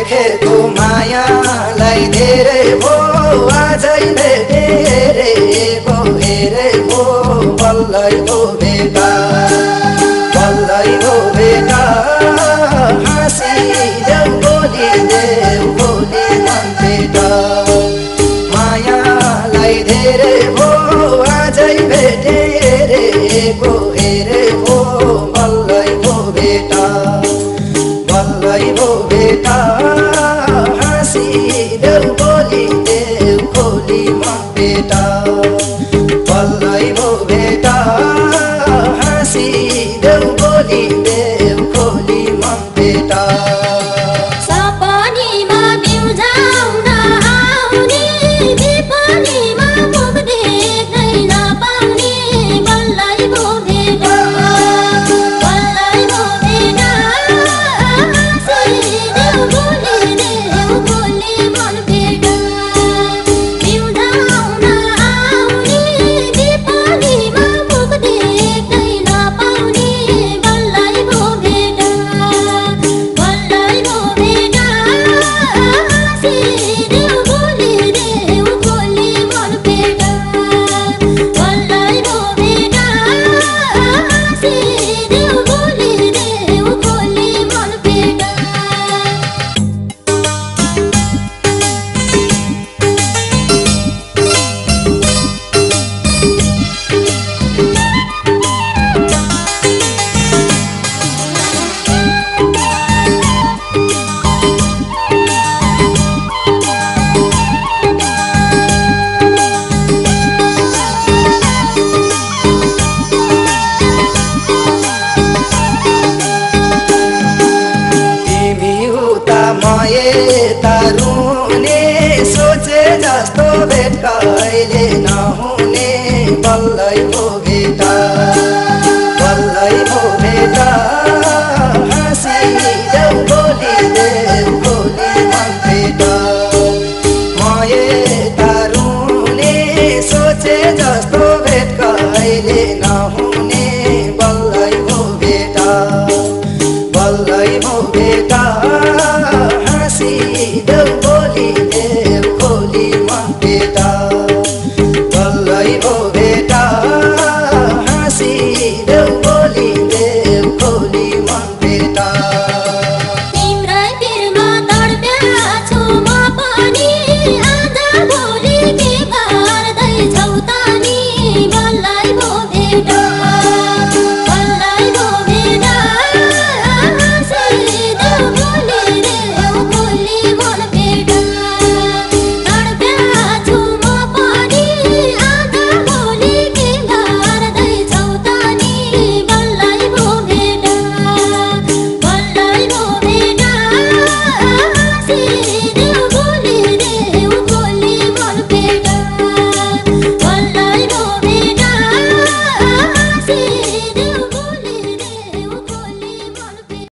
देखेको मायालाई धेरै भो आजै भेटेको हेरे भो बल्लै भो भेटा बल्लै भो भेटा हाँसिदेऊ भोलि मन भेटा मायालाई धेरै भो आजै भेटेको हेरे भो बल्लै भो भेटा बल्लै भो भेटा हाँसिदेऊ भोलि मन भेटा बल्लै भो भेटा हाँसिदेऊ भोलि मन भेटा तारुने सोचे जस्तो भेट कहिले नहुने बल्लै भो भेटा